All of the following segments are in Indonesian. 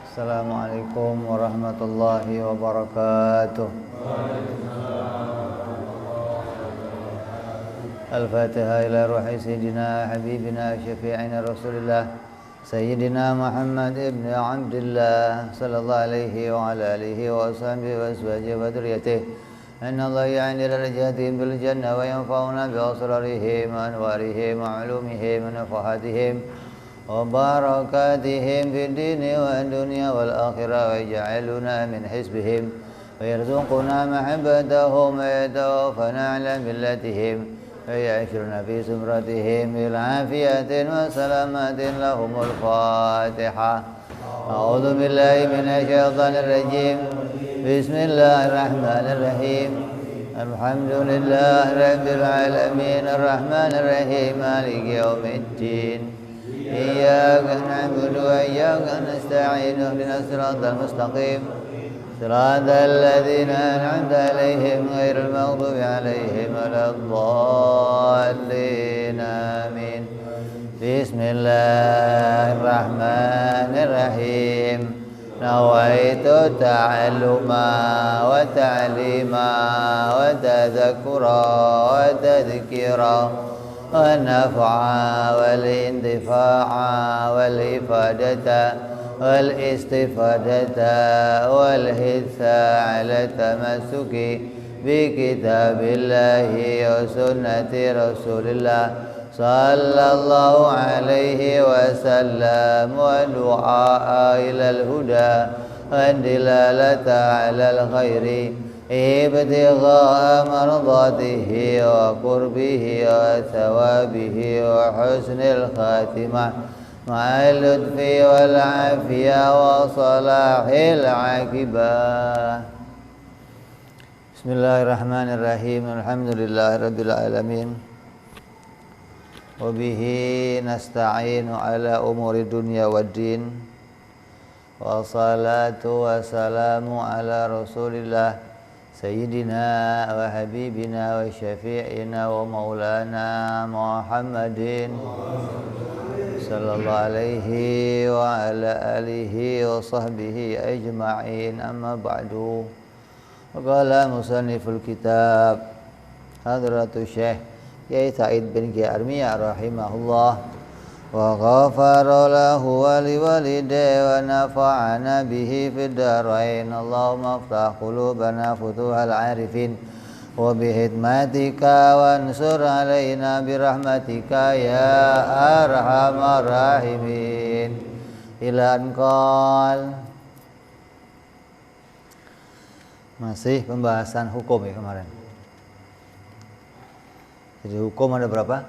Assalamualaikum warahmatullahi wabarakatuh. Al-Fatihah ila ruhi sayyidina habibina syafi'ina Rasulillah Sayyidina Muhammad ibn Abdullah sallallahu alaihi wa ala alihi wa sahbihi wa azwajihi wa dhurriyyatihi. Inna Allah ya'ni darajatihim bil jannah wa yanfa'una bi asrarihim wa anwarihim wa ulumihim wa nafahatihim وبركاتهم في الدين والدنيا والآخرة ويجعلنا من حزبهم ويرزقنا محبتهم ويتوفنا على ملتهم ويعشرنا في زمرتهم بالعافية وسلامة لهم الفاتحة. أعوذ بالله من الشيطان الرجيم. بسم الله الرحمن الرحيم. الحمد لله رب العالمين الرحمن الرحيم مالك يوم الدين إياك نعبد وإياك نستعين اهدنا الصراط المستقيم صراط الذين أنعمت عليهم غير المغضوب عليهم ولا الضالين آمين. بسم الله الرحمن الرحيم. نويت تعلما وتعليما وتذكرا وتذكيرا والنفع والانتفاع والإفادة والاستفادة والحث على التمسك بكتاب الله وسنة رسول الله صلى الله عليه وسلم والدعاء إلى الهدى والدلالة على الخير ابتغاء مرضاته وقربه وثوابه وحسن الخاتمة مع اللطف والعافية وصلاح العاقبة. بسم الله الرحمن الرحيم. الحمد لله رب العالمين وبه نستعين على أمور الدنيا والدين والصلاة والسلام على رسول الله سيدنا وحبيبنا وشفيعنا ومولانا محمد صلى الله عليه وعلى آله وصحبه أجمعين. أما بعد. وقال مصنف الكتاب حضرة الشيخ Kiai Said bin Kiai Armiyah rahimahullah wa ghafara lahu wa liwalidayhi wa nafa'ana bihi fid darain. Allahumma aftah qulubana futuhal arifin wa bihidmatika wansur alaina birahmatika ya arhamar rahimin. Ila anqal. Masih pembahasan hukum ya kemarin. Jadi hukum ada berapa?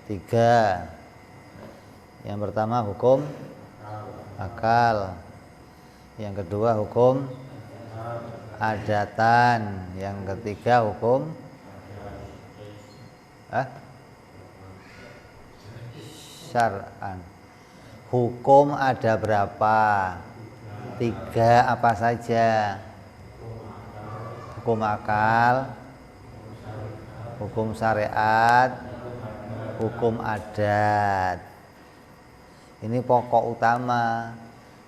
Tiga. Yang pertama hukum akal. Yang kedua hukum adatan. Yang ketiga hukum syar'an. Hukum ada berapa? Tiga apa saja? Hukum akal, hukum syariat, hukum adat. Ini pokok utama.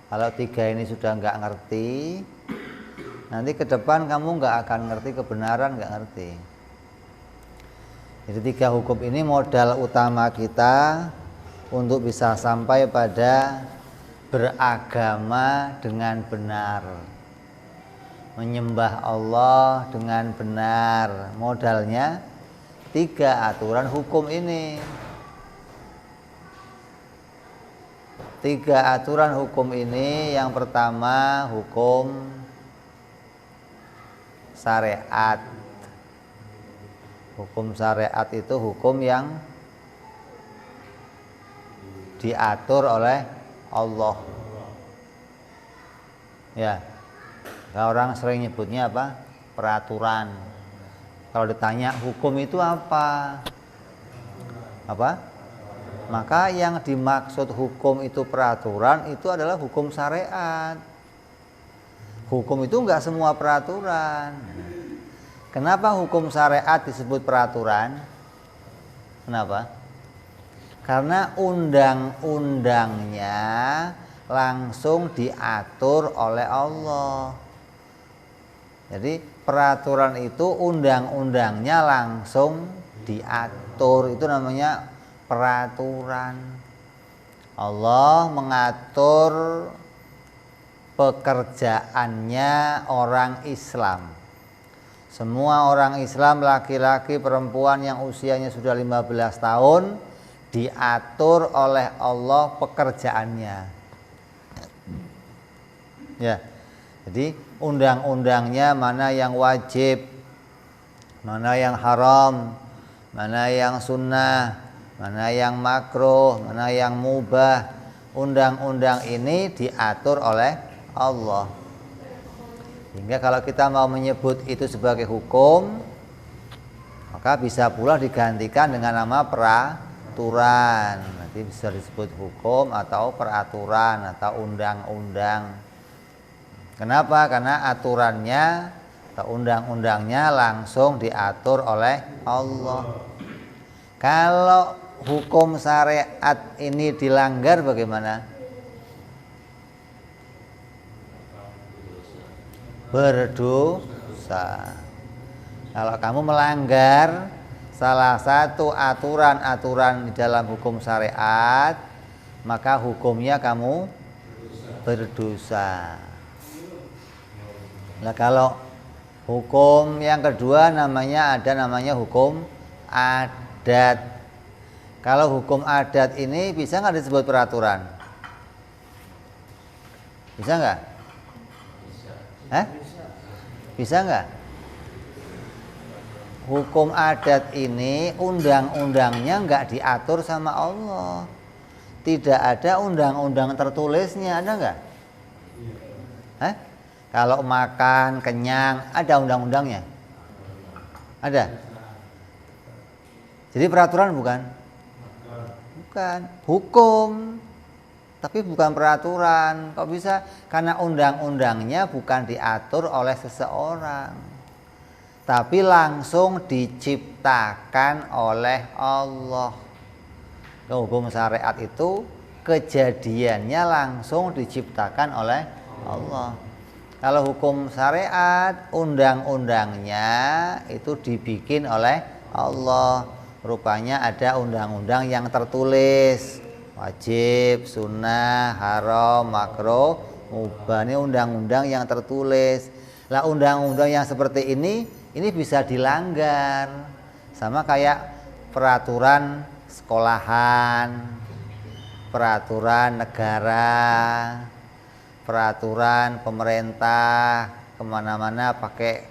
Kalau tiga ini sudah nggak ngerti, nanti ke depan kamu nggak akan ngerti kebenaran, nggak ngerti. Jadi tiga hukum ini modal utama kita untuk bisa sampai pada beragama dengan benar, menyembah Allah dengan benar. Modalnya tiga aturan hukum ini. Tiga aturan hukum ini. Yang pertama hukum syariat. Hukum syariat itu hukum yang diatur oleh Allah. Ya. Orang sering nyebutnya apa? Peraturan. Kalau ditanya hukum itu apa? Apa? Maka yang dimaksud hukum itu peraturan itu adalah hukum syariat. Hukum itu enggak semua peraturan. Kenapa hukum syariat disebut peraturan? Kenapa? Karena undang-undangnya langsung diatur oleh Allah. Jadi peraturan itu undang-undangnya langsung diatur, itu namanya peraturan. Allah mengatur pekerjaannya orang Islam. Semua orang Islam, laki-laki, perempuan yang usianya sudah 15 tahun, diatur oleh Allah pekerjaannya. Ya. Jadi undang-undangnya mana yang wajib, mana yang haram, mana yang sunnah, mana yang makruh, mana yang mubah. Undang-undang ini diatur oleh Allah. Hingga kalau kita mau menyebut itu sebagai hukum, maka bisa pula digantikan dengan nama peraturan. Nanti bisa disebut hukum atau peraturan atau undang-undang. Kenapa? Karena aturannya atau undang-undangnya langsung diatur oleh Allah. Kalau hukum syariat ini dilanggar bagaimana? Berdosa. Kalau kamu melanggar salah satu aturan-aturan di dalam hukum syariat, maka hukumnya kamu berdosa. Nah, kalau hukum yang kedua namanya hukum adat. Kalau hukum adat ini bisa nggak disebut peraturan? Bisa nggak? Bisa nggak? Hukum adat ini undang-undangnya nggak diatur sama Allah. Tidak ada undang-undang tertulisnya, ada nggak? Kalau makan kenyang ada undang-undangnya? Ada. Jadi peraturan bukan? Bukan. Hukum. Tapi bukan peraturan. Kok bisa? Karena undang-undangnya bukan diatur oleh seseorang, tapi langsung diciptakan oleh Allah. Hukum syariat itu kejadiannya langsung diciptakan oleh Allah. Kalau hukum syariat, undang-undangnya itu dibikin oleh Allah. Rupanya ada undang-undang yang tertulis, wajib, sunnah, haram, makruh, mubah. Ini undang-undang yang tertulis. Lah undang-undang yang seperti ini bisa dilanggar. Sama kayak peraturan sekolahan, peraturan negara, peraturan pemerintah, kemana-mana pakai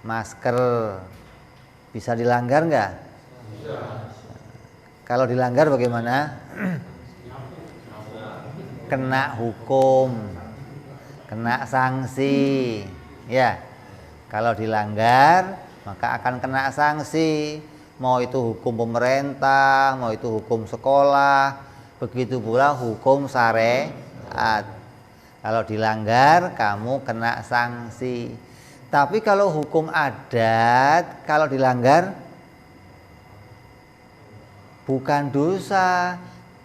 masker. Bisa dilanggar nggak? Bisa. Kalau dilanggar bagaimana? Kena hukum, kena sanksi. Ya, kalau dilanggar maka akan kena sanksi. Mau itu hukum pemerintah, mau itu hukum sekolah, begitu pula hukum syariat. Kalau dilanggar kamu kena sanksi. Tapi kalau hukum adat, kalau dilanggar bukan dosa,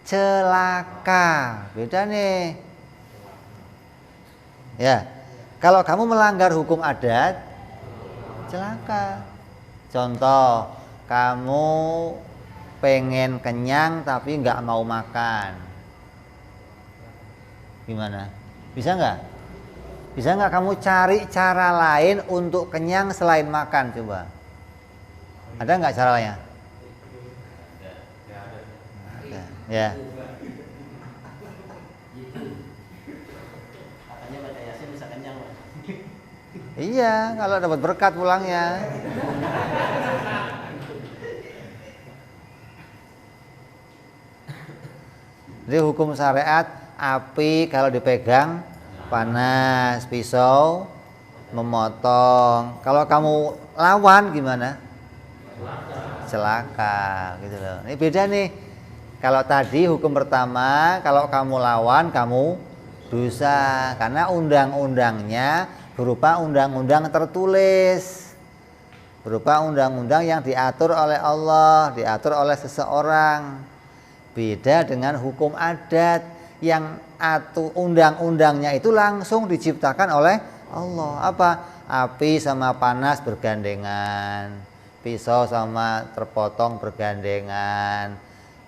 celaka. Beda nih. Ya, kalau kamu melanggar hukum adat, celaka. Contoh, kamu pengen kenyang tapi nggak mau makan. Gimana? Bisa nggak? Bisa nggak kamu cari cara lain untuk kenyang selain makan? Coba. Ada nggak caranya? Ya. Katanya baca Yasin bisa kenyang. Iya, kalau dapat berkat pulangnya. Jadi hukum syariat, api kalau dipegang panas, pisau memotong. Kalau kamu lawan gimana? Celaka, gitu loh. Ini beda nih. Kalau tadi hukum pertama, kalau kamu lawan kamu dosa, karena undang-undangnya berupa undang-undang tertulis, berupa undang-undang yang diatur oleh Allah, diatur oleh seseorang. Beda dengan hukum adat yang undang-undangnya itu langsung diciptakan oleh Allah. Apa? Api sama panas bergandengan, pisau sama terpotong bergandengan,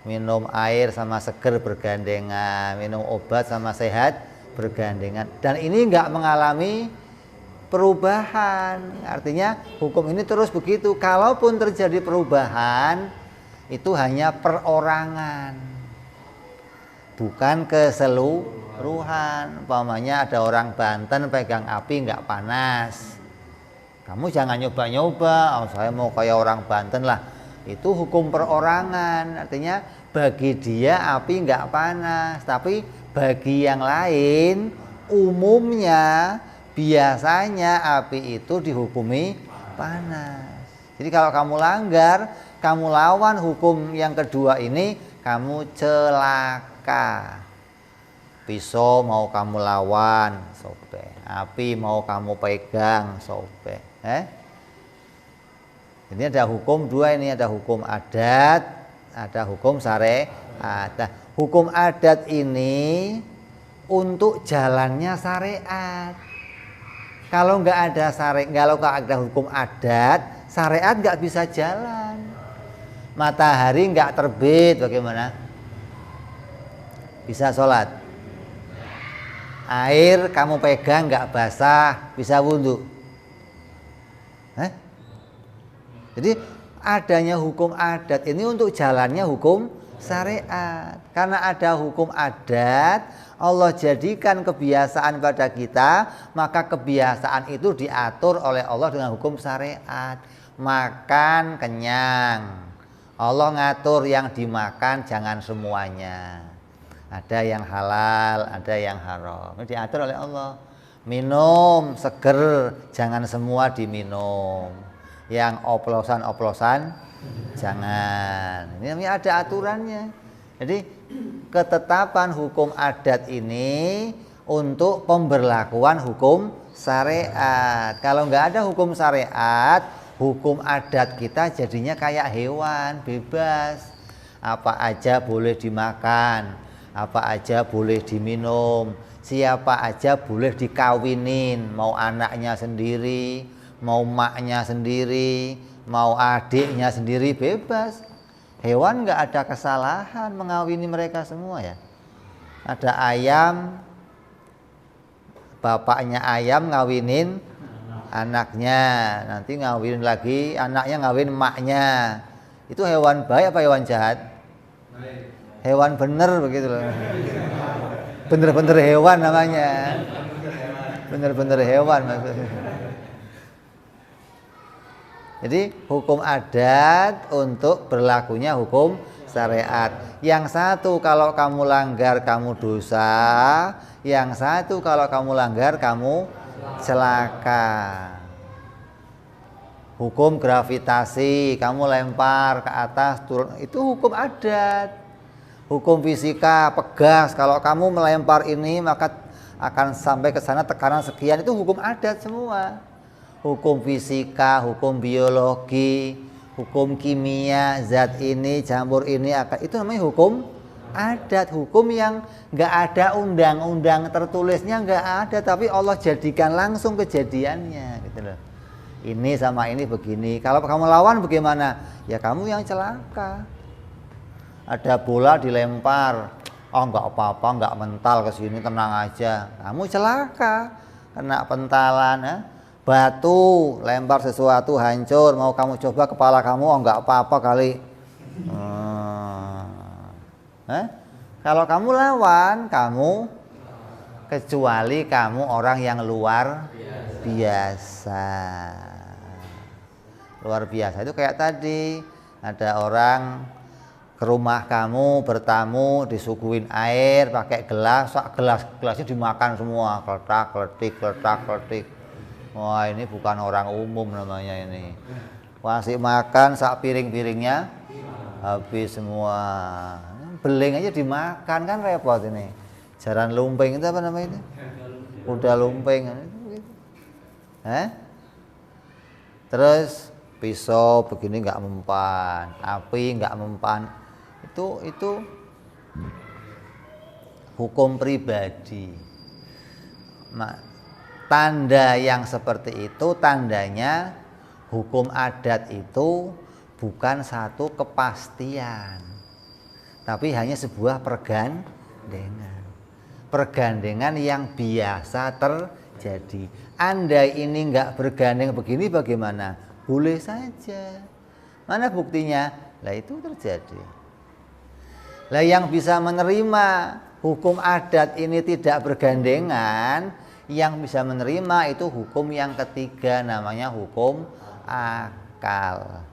minum air sama seger bergandengan, minum obat sama sehat bergandengan. Dan ini enggak mengalami perubahan. Artinya hukum ini terus begitu. Kalaupun terjadi perubahan, itu hanya perorangan, bukan keseluruhan. Umpamanya ada orang Banten pegang api enggak panas, kamu jangan nyoba-nyoba, saya mau kayak orang Banten lah. Itu hukum perorangan, artinya bagi dia api enggak panas, tapi bagi yang lain umumnya biasanya api itu dihukumi panas. Jadi kalau kamu langgar, kamu lawan hukum yang kedua ini, kamu celaka. Pisau mau kamu lawan, sobek. Api mau kamu pegang, sobek. Ini ada hukum dua, ini ada hukum adat, ada hukum syariat. Nah, hukum adat ini untuk jalannya syariat. Kalau nggak ada syariat, kalau nggak ada hukum adat, syariat nggak bisa jalan. Matahari nggak terbit, bagaimana? Bisa sholat. Air kamu pegang nggak basah, bisa wudhu. Jadi adanya hukum adat ini untuk jalannya hukum syariat. Karena ada hukum adat, Allah jadikan kebiasaan pada kita, maka kebiasaan itu diatur oleh Allah dengan hukum syariat. Makan kenyang, Allah ngatur yang dimakan jangan semuanya. Ada yang halal, ada yang haram. Ini diatur oleh Allah. Minum seger, jangan semua diminum. Yang oplosan-oplosan jangan. Ini namanya ada aturannya. Jadi ketetapan hukum adat ini untuk pemberlakuan hukum syariat. Kalau nggak ada hukum syariat, hukum adat kita jadinya kayak hewan, bebas. Apa aja boleh dimakan, apa aja boleh diminum, siapa aja boleh dikawinin, mau anaknya sendiri, mau maknya sendiri, mau adiknya sendiri, bebas. Hewan nggak ada kesalahan mengawini mereka semua ya. Ada ayam, bapaknya ayam ngawinin anaknya, nanti ngawinin lagi anaknya ngawin maknya. Itu hewan baik apa hewan jahat? Hewan bener begitu loh. Bener-bener hewan namanya. Bener-bener hewan maksudnya. Jadi hukum adat untuk berlakunya hukum syariat. Yang satu kalau kamu langgar kamu dosa, yang satu kalau kamu langgar kamu celaka. Hukum gravitasi, kamu lempar ke atas turun, itu hukum adat. Hukum fisika, pegas, kalau kamu melempar ini maka akan sampai ke sana tekanan sekian, itu hukum adat semua. Hukum fisika, hukum biologi, hukum kimia, zat ini campur ini akan, itu namanya hukum adat. Hukum yang nggak ada undang-undang tertulisnya, nggak ada, tapi Allah jadikan langsung kejadiannya gitu loh. Ini sama ini begini, kalau kamu lawan bagaimana? Ya kamu yang celaka. Ada bola dilempar, oh nggak apa-apa, nggak mental ke sini, tenang aja, kamu celaka kena pentalan ya. Batu lempar sesuatu hancur, mau kamu coba kepala kamu, oh nggak apa-apa kali. Kalau kamu lawan, kamu kecuali kamu orang yang luar biasa. Luar biasa itu kayak tadi ada orang ke rumah kamu bertamu, disuguhin air pakai gelas, gelasnya dimakan semua, kletak kletik. Wah ini bukan orang umum namanya ini. Masih makan sak piring-piringnya habis semua. Beling aja dimakan, kan repot ini. Jaran lumping itu apa namanya itu? Kuda lumping. Terus pisau begini nggak mempan, api nggak mempan. Itu hukum pribadi. Tanda yang seperti itu tandanya hukum adat itu bukan satu kepastian, tapi hanya sebuah pergandengan yang biasa terjadi. Andai ini nggak bergandeng begini bagaimana? Boleh saja. Mana buktinya? Lah itu terjadi. Lah yang bisa menerima hukum adat ini tidak bergandengan, yang bisa menerima itu hukum yang ketiga, namanya hukum akal.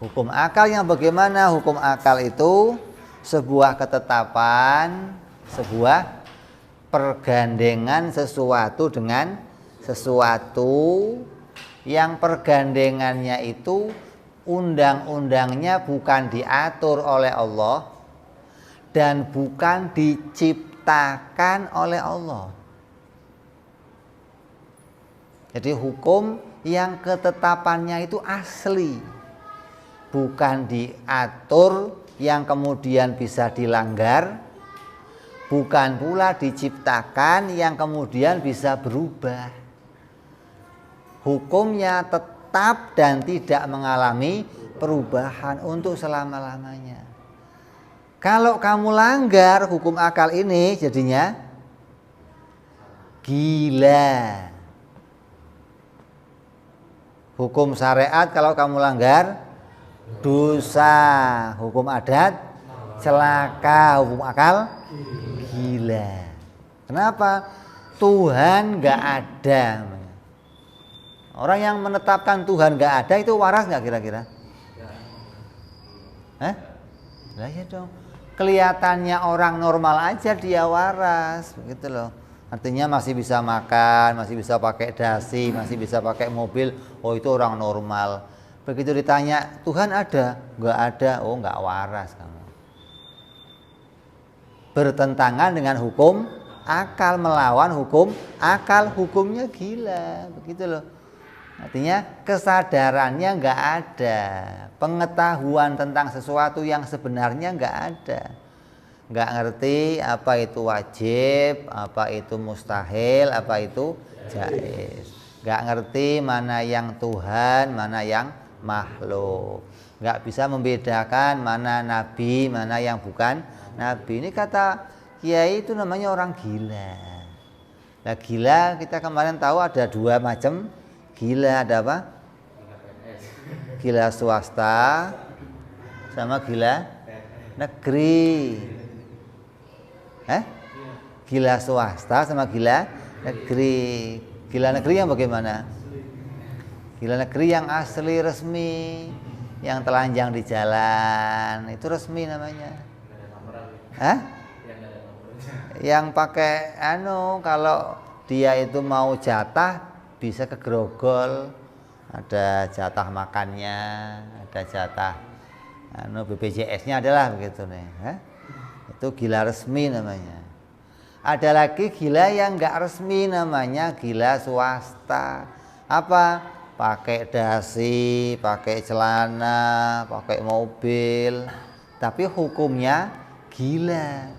Hukum akal yang bagaimana? Hukum akal itu sebuah ketetapan, sebuah pergandengan sesuatu dengan sesuatu yang pergandengannya itu undang-undangnya bukan diatur oleh Allah dan bukan diciptakan oleh Allah. Jadi hukum yang ketetapannya itu asli, bukan diatur yang kemudian bisa dilanggar, bukan pula diciptakan yang kemudian bisa berubah. Hukumnya tetap dan tidak mengalami perubahan untuk selama-lamanya. Kalau kamu langgar hukum akal ini jadinya gila. Hukum syariat kalau kamu langgar dosa, hukum adat celaka, hukum akal gila. Kenapa? Tuhan nggak ada. Orang yang menetapkan Tuhan nggak ada itu waras nggak kira-kira? Lah ya dong. Kelihatannya orang normal aja dia waras, begitu loh. Artinya masih bisa makan, masih bisa pakai dasi, masih bisa pakai mobil. Oh itu orang normal. Begitu ditanya Tuhan ada? Nggak ada. Oh nggak waras kamu. Bertentangan dengan hukum akal, melawan hukum akal, hukumnya gila, begitu loh. Artinya kesadarannya nggak ada, pengetahuan tentang sesuatu yang sebenarnya nggak ada, nggak ngerti apa itu wajib, apa itu mustahil, apa itu jaiz, nggak ngerti mana yang Tuhan, mana yang makhluk, nggak bisa membedakan mana nabi, mana yang bukan nabi. Ini kata kiai itu namanya orang gila. Nah gila kita kemarin tahu ada dua macam gila, ada apa? Gila swasta sama gila negeri. Gila swasta sama gila negeri. Gila negeri yang bagaimana? Gila negeri yang asli resmi, yang telanjang di jalan, itu resmi namanya. Yang pakai kalau dia itu mau jatah bisa kegrogol, ada jatah makannya, ada jatah BPJS-nya adalah begitu nih. Itu gila resmi namanya. Ada lagi gila yang enggak resmi namanya gila swasta. Apa? Pakai dasi, pakai celana, pakai mobil, tapi hukumnya gila.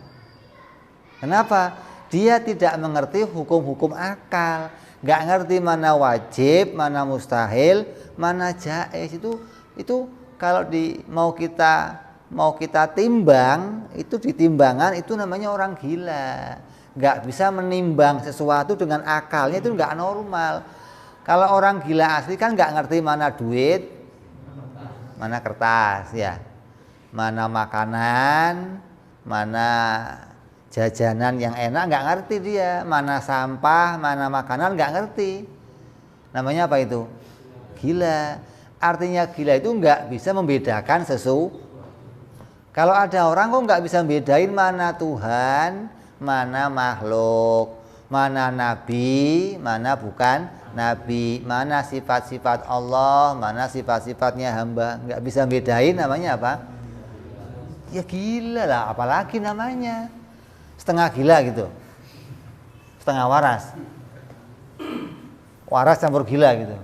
Kenapa? Dia tidak mengerti hukum-hukum akal, nggak ngerti mana wajib, mana mustahil, mana jaiz. Itu kalau mau kita timbang, itu di timbangan itu namanya orang gila. Nggak bisa menimbang sesuatu dengan akalnya, itu nggak normal. Kalau orang gila asli kan nggak ngerti mana duit, mana kertas, ya, mana makanan, mana jajanan yang enak, nggak ngerti dia. Mana sampah, mana makanan, nggak ngerti. Namanya apa itu? Gila. Artinya gila itu nggak bisa membedakan sesuatu. Kalau ada orang kok nggak bisa membedain mana Tuhan, mana makhluk, mana nabi, mana bukan nabi, mana sifat-sifat Allah, mana sifat-sifatnya hamba, nggak bisa bedain, namanya apa? Ya gila lah, apalagi namanya setengah gila gitu, setengah waras, waras campur gila gitu.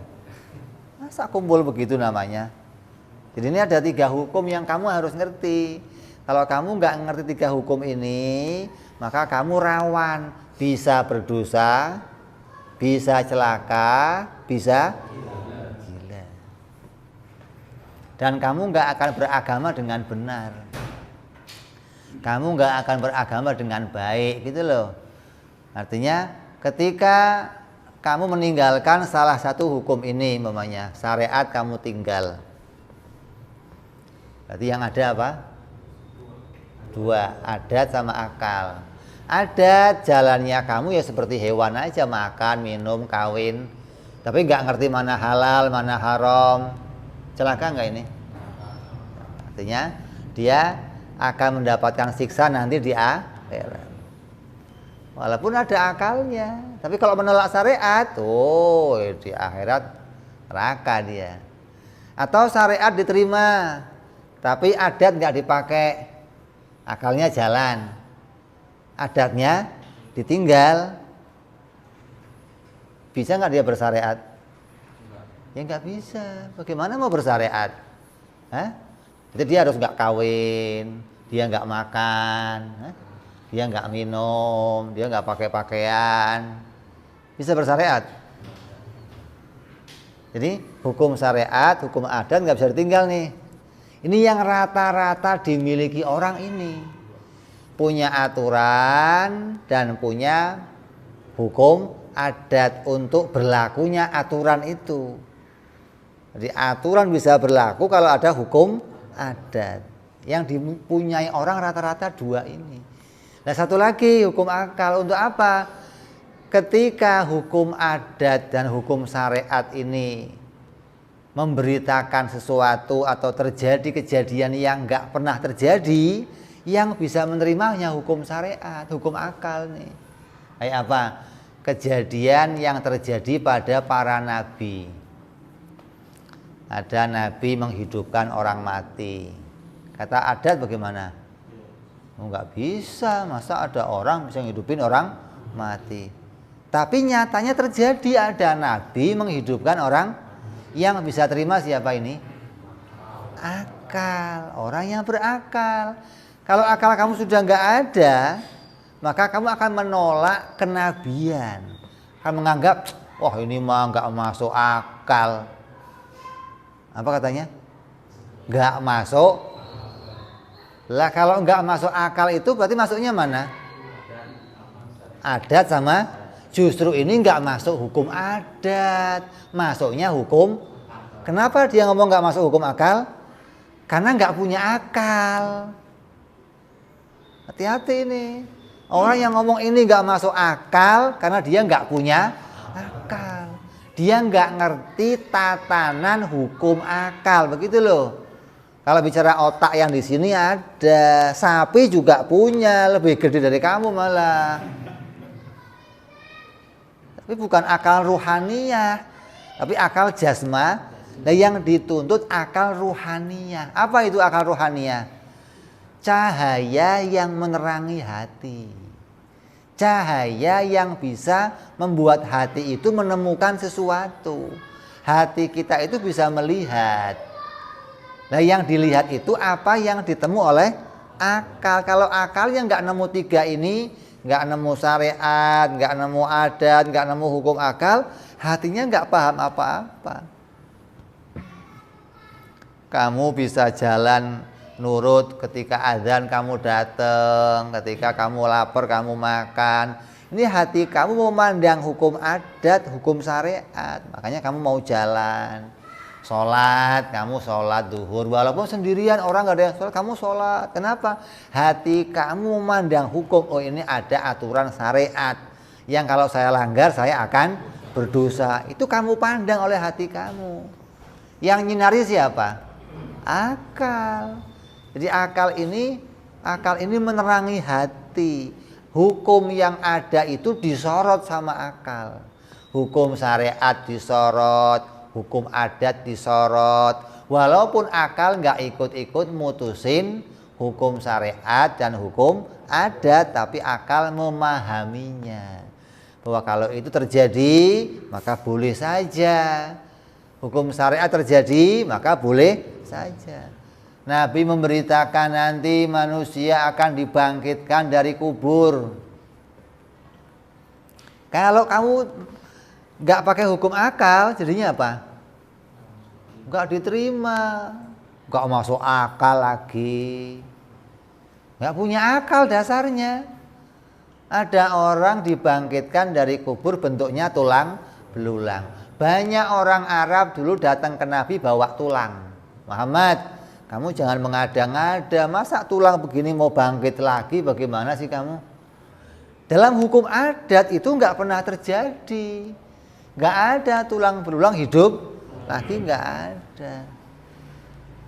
Masa kumpul begitu namanya? Jadi ini ada 3 hukum yang kamu harus ngerti. Kalau kamu nggak ngerti 3 hukum ini, maka kamu rawan bisa berdosa, bisa celaka, bisa gila. Dan kamu nggak akan beragama dengan benar. Kamu nggak akan beragama dengan baik gitu loh. Artinya ketika kamu meninggalkan salah satu hukum ini, umpamanya syariat kamu tinggal. Berarti yang ada apa? Dua, adat sama akal. Adat jalannya kamu ya seperti hewan aja, makan, minum, kawin. Tapi nggak ngerti mana halal, mana haram. Celaka nggak ini? Artinya dia akan mendapatkan siksa nanti di akhirat. Walaupun ada akalnya, tapi kalau menolak syariat, di akhirat neraka dia. Atau syariat diterima, tapi adat nggak dipakai, akalnya jalan, adatnya ditinggal, bisa nggak dia bersyariat? Ya nggak bisa. Bagaimana mau bersyariat? Jadi dia harus nggak kawin, dia nggak makan, dia nggak minum, dia nggak pakai pakaian, bisa bersyariat. Jadi hukum syariat, hukum adat nggak bisa ditinggal nih. Ini yang rata-rata dimiliki orang ini, punya aturan dan punya hukum adat untuk berlakunya aturan itu. Jadi aturan bisa berlaku kalau ada hukum adat. Yang dipunyai orang rata-rata dua ini. Nah satu lagi hukum akal, untuk apa? Ketika hukum adat dan hukum syariat ini memberitakan sesuatu atau terjadi kejadian yang nggak pernah terjadi, yang bisa menerimanya hukum syariat, hukum akal nih. Kayak apa? Kejadian yang terjadi pada para nabi. Ada nabi menghidupkan orang mati. Kata adat bagaimana? Nggak bisa, masa ada orang bisa menghidupin orang mati. Tapi nyatanya terjadi, ada nabi menghidupkan orang. Yang bisa terima siapa ini? Akal, orang yang berakal. Kalau akal kamu sudah nggak ada, maka kamu akan menolak kenabian. Akan menganggap, wah ini mah nggak masuk akal. Apa katanya? Nggak masuk. Lah kalau nggak masuk akal itu berarti masuknya mana? Adat sama, justru ini nggak masuk hukum adat, masuknya hukum. Kenapa dia ngomong nggak masuk hukum akal? Karena nggak punya akal. Hati-hati ini. Orang yang ngomong ini nggak masuk akal karena dia nggak punya akal. Dia nggak ngerti tatanan hukum akal, begitu loh. Kalau bicara otak yang di sini ada, sapi juga punya, lebih gede dari kamu malah. Tapi bukan akal ruhaniyah, tapi akal jasma. Nah yang dituntut akal ruhaniyah. Apa itu akal ruhaniyah? Cahaya yang menerangi hati. Cahaya yang bisa membuat hati itu menemukan sesuatu. Hati kita itu bisa melihat. Nah yang dilihat itu apa yang ditemu oleh akal. Kalau akal yang nggak nemu tiga ini, nggak nemu syariat, nggak nemu adat, nggak nemu hukum akal, hatinya nggak paham apa-apa. Kamu bisa jalan nurut ketika azan kamu datang, ketika kamu lapar kamu makan. Ini hati kamu memandang hukum adat, hukum syariat. Makanya kamu mau jalan. Sholat, kamu sholat duhur. Walaupun sendirian orang gak ada yang sholat, kamu sholat. Kenapa? Hati kamu memandang hukum. Oh ini ada aturan syariat. Yang kalau saya langgar saya akan berdosa. Itu kamu pandang oleh hati kamu. Yang nyinari siapa? Akal. Jadi akal ini menerangi hati. Hukum yang ada itu disorot sama akal. Hukum syariat disorot, hukum adat disorot. Walaupun akal nggak ikut-ikut mutusin hukum syariat dan hukum adat, tapi akal memahaminya. Bahwa kalau itu terjadi, maka boleh saja. Hukum syariat terjadi, maka boleh saja. Nabi memberitakan nanti manusia akan dibangkitkan dari kubur. Kalau kamu nggak pakai hukum akal, jadinya apa? Nggak diterima, nggak masuk akal lagi, nggak punya akal dasarnya. Ada orang dibangkitkan dari kubur bentuknya tulang belulang. Banyak orang Arab dulu datang ke Nabi bawa tulang. Muhammad, kamu jangan mengada-ngada, masa tulang begini mau bangkit lagi, bagaimana sih kamu? Dalam hukum adat itu nggak pernah terjadi. Nggak ada tulang belulang hidup lagi, nggak ada.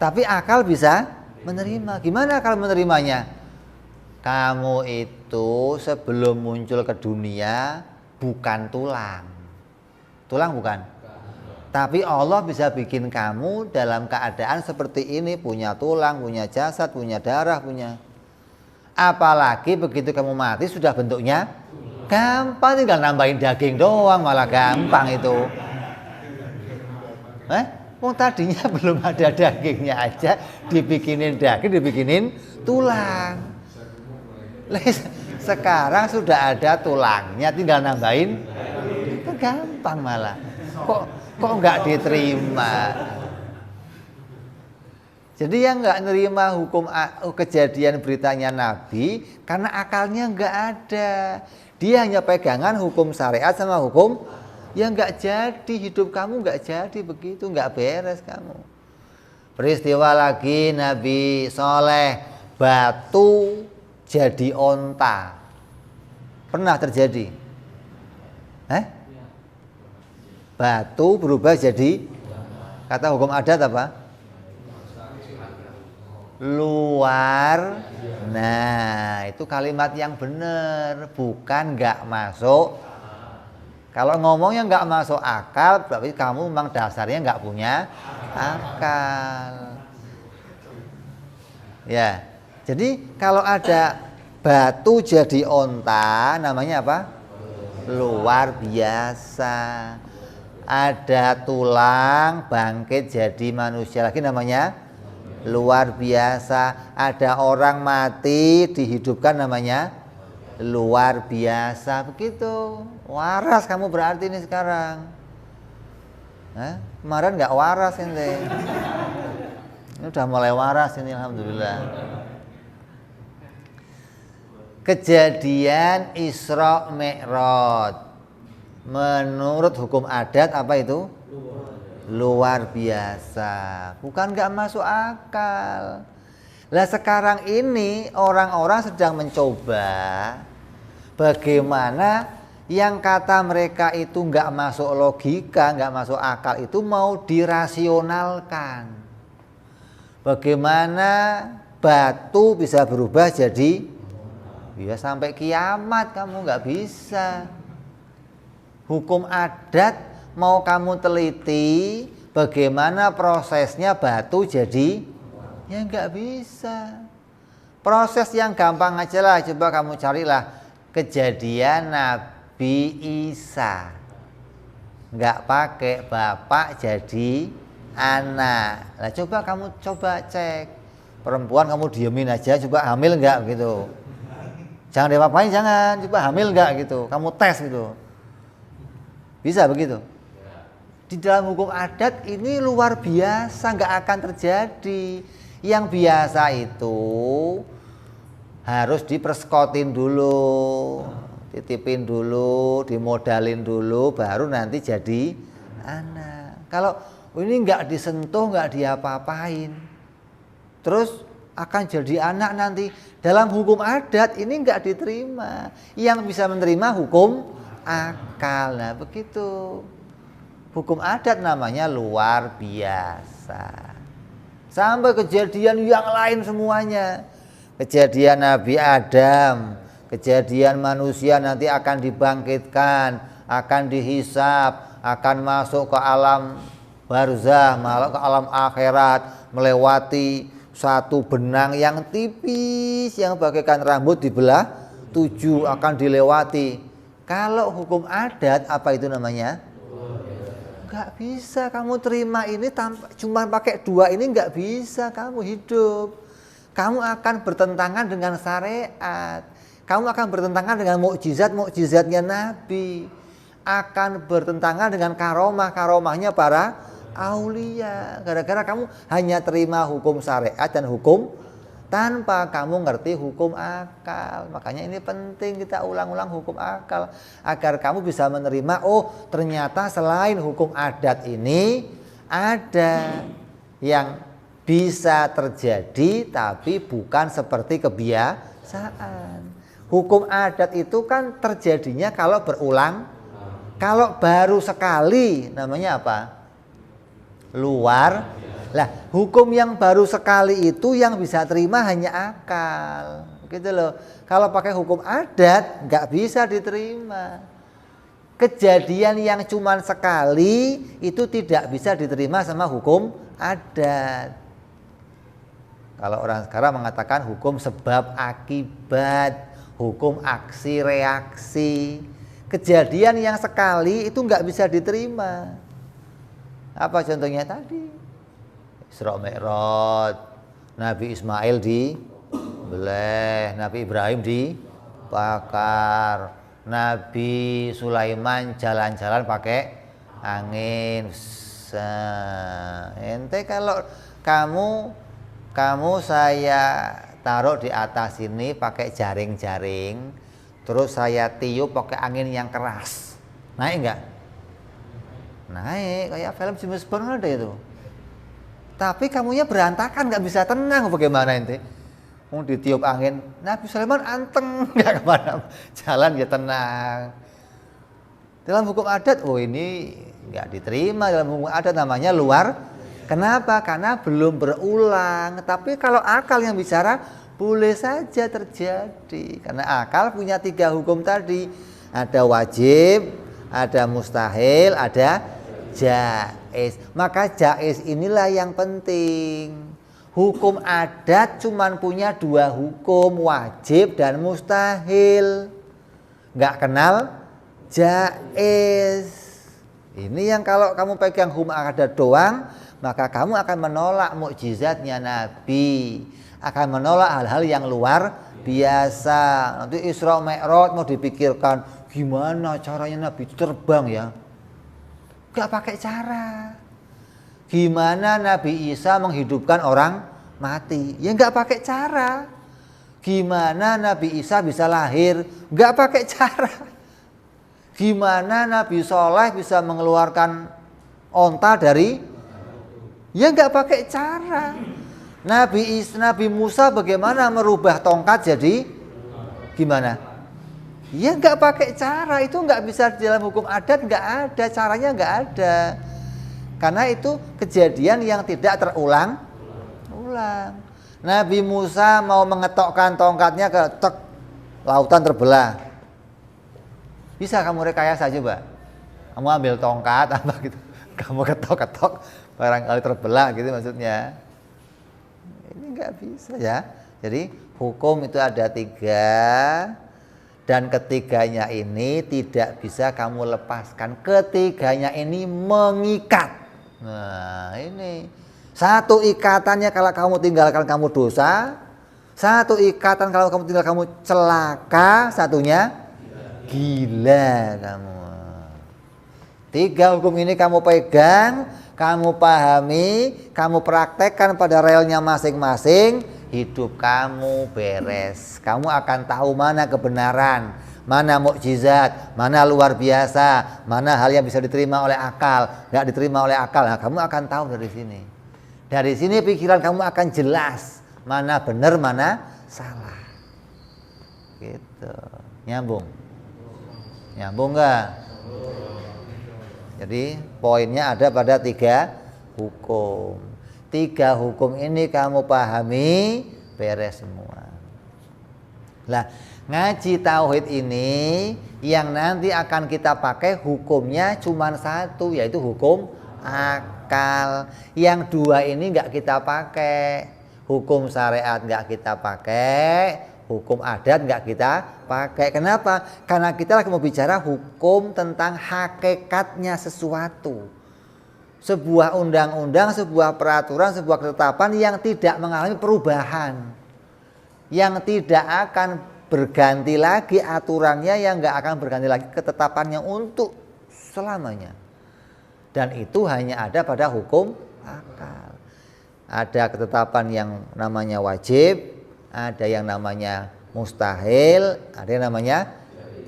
Tapi akal bisa menerima. Gimana akal menerimanya? Kamu itu sebelum muncul ke dunia bukan tulang. Tulang bukan. Tapi Allah bisa bikin kamu dalam keadaan seperti ini, punya tulang, punya jasad, punya darah, punya. Apalagi begitu kamu mati sudah bentuknya gampang, tinggal nambahin daging doang, malah gampang itu. Tadinya belum ada dagingnya aja dibikinin daging, dibikinin tulang. Sekarang sudah ada tulangnya, tinggal nambahin, itu gampang malah. Kok nggak diterima? Jadi yang nggak nerima hukum kejadian beritanya Nabi karena akalnya nggak ada. Dia hanya pegangan hukum syariat sama hukum yang nggak jadi. Hidup kamu nggak jadi begitu, nggak beres kamu. Peristiwa lagi Nabi Soleh, batu jadi onta. Pernah terjadi? Batu berubah jadi, kata hukum adat apa? Luar. Nah, itu kalimat yang benar, bukan nggak masuk. Kalau ngomongnya nggak masuk akal, berarti kamu memang dasarnya nggak punya akal. Ya, jadi kalau ada batu jadi onta, namanya apa? Luar biasa. Ada tulang bangkit jadi manusia lagi, namanya luar biasa. Ada orang mati dihidupkan, namanya luar biasa. Begitu. Waras kamu berarti ini sekarang. Kemarin nggak waras ente. Ini udah mulai waras ini, alhamdulillah. Kejadian Isra Mi'raj. Menurut hukum adat apa itu? Luar biasa. Bukan nggak masuk akal. Lah sekarang ini orang-orang sedang mencoba bagaimana yang kata mereka itu nggak masuk logika, nggak masuk akal itu mau dirasionalkan. Bagaimana batu bisa berubah jadi, ya sampai kiamat kamu nggak bisa. Hukum adat mau kamu teliti bagaimana prosesnya batu jadi, ya nggak bisa. Proses yang gampang aja lah, coba kamu carilah kejadian Nabi Isa. Nggak pakai bapak jadi anak. Nah coba kamu cek. Perempuan kamu diemin aja, coba hamil nggak gitu. Jangan diapa-apain, jangan. Coba hamil nggak gitu. Kamu tes gitu. Bisa begitu? Di dalam hukum adat ini luar biasa, nggak akan terjadi. Yang biasa itu harus diperskotin dulu, titipin dulu, dimodalin dulu, baru nanti jadi anak. Kalau ini nggak disentuh, nggak diapa-apain, terus akan jadi anak nanti. Dalam hukum adat ini nggak diterima. Yang bisa menerima hukum akal. Nah begitu. Hukum adat namanya luar biasa. Sampai kejadian yang lain semuanya. Kejadian Nabi Adam, kejadian manusia nanti akan dibangkitkan, akan dihisab, akan masuk ke alam barzah, ke alam akhirat, melewati satu benang yang tipis yang bagaikan rambut dibelah 7 akan dilewati. Kalau hukum adat apa itu namanya? Nggak bisa kamu terima ini tanpa cuma pakai dua ini, nggak bisa kamu hidup. Kamu akan bertentangan dengan syariat. Kamu akan bertentangan dengan mukjizatnya Nabi. Akan bertentangan dengan karomahnya para aulia. Gara-gara kamu hanya terima hukum syariat dan hukum tanpa kamu ngerti hukum akal. Makanya ini penting kita ulang-ulang hukum akal agar kamu bisa menerima, oh ternyata selain hukum adat ini ada yang bisa terjadi tapi bukan seperti kebiasaan. Hukum adat itu kan terjadinya kalau berulang, kalau baru sekali namanya apa? Luar. Lah, hukum yang baru sekali itu yang bisa terima hanya akal, gitu loh. Kalau pakai hukum adat nggak bisa diterima. Kejadian yang cuma sekali itu tidak bisa diterima sama hukum adat. Kalau orang sekarang mengatakan hukum sebab akibat, hukum aksi reaksi. Kejadian yang sekali itu nggak bisa diterima. Apa contohnya tadi? Isra Mi'raj, Nabi Ismail dibeleh, Nabi Ibrahim dibakar, Nabi Sulaiman jalan-jalan pakai angin. Ente kalau kamu saya taruh di atas ini pakai jaring-jaring, terus saya tiup pakai angin yang keras, naik enggak? Naik, kayak film James Bond ada itu. Tapi kamunya berantakan, nggak bisa tenang. Bagaimana ente? Mau ditiup angin, Nabi Sulaiman anteng, nggak kemana, jalan ya tenang. Dalam hukum adat, oh ini nggak diterima dalam hukum adat, namanya luar. Kenapa? Karena belum berulang. Tapi kalau akal yang bicara boleh saja terjadi. Karena akal punya 3 hukum tadi. Ada wajib, ada mustahil, ada jaiz. Maka jaiz inilah yang penting. Hukum adat cuma punya 2 hukum, wajib dan mustahil. Nggak kenal jaiz. Ini yang kalau kamu pegang hukum adat doang, maka kamu akan menolak mukjizatnya Nabi, akan menolak hal-hal yang luar biasa. Nanti Isra Mi'raj mau dipikirkan gimana caranya Nabi terbang ya, gak pakai cara. Gimana Nabi Isa menghidupkan orang mati, ya gak pakai cara. Gimana Nabi Isa bisa lahir, gak pakai cara. Gimana Nabi Soleh bisa mengeluarkan onta dari, ya nggak pakai cara. Nabi Musa bagaimana merubah tongkat jadi gimana? Ya nggak pakai cara. Itu nggak bisa di dalam hukum adat, nggak ada caranya, nggak ada. Karena itu kejadian yang tidak terulang. Nabi Musa mau mengetokkan tongkatnya ke lautan terbelah. Bisa kamu rekayasa coba. Kamu ambil tongkat apa gitu, kamu ketok-ketok, barangkali terbelah gitu maksudnya. Ini nggak bisa ya. Jadi hukum itu ada 3 dan ketiganya ini tidak bisa kamu lepaskan. Ketiganya ini mengikat. Nah ini satu ikatannya kalau kamu tinggalkan kamu dosa, satu ikatan kalau kamu tinggal kamu celaka, satunya gila kamu. 3 hukum ini kamu pegang, kamu pahami, kamu praktekkan pada relnya masing-masing, hidup kamu beres. Kamu akan tahu mana kebenaran, mana mukjizat, mana luar biasa, mana hal yang bisa diterima oleh akal, nggak diterima oleh akal. Nah, kamu akan tahu dari sini. Dari sini pikiran kamu akan jelas mana benar, mana salah. Gitu. Nyambung nggak? Jadi poinnya ada pada 3 hukum. 3 hukum ini kamu pahami, beres semua. Lah, ngaji tauhid ini yang nanti akan kita pakai hukumnya cuma 1, yaitu hukum akal. Yang 2 ini nggak kita pakai. Hukum syariat nggak kita pakai, hukum adat nggak kita pakai. Kenapa? Karena kita lagi mau bicara hukum tentang hakikatnya sesuatu. sebuah undang-undang, sebuah peraturan, sebuah ketetapan yang tidak mengalami perubahan, yang tidak akan berganti lagi aturannya, yang nggak akan berganti lagi ketetapannya untuk selamanya. Dan itu hanya ada pada hukum akal. Ada ketetapan yang namanya wajib, ada yang namanya mustahil, ada yang namanya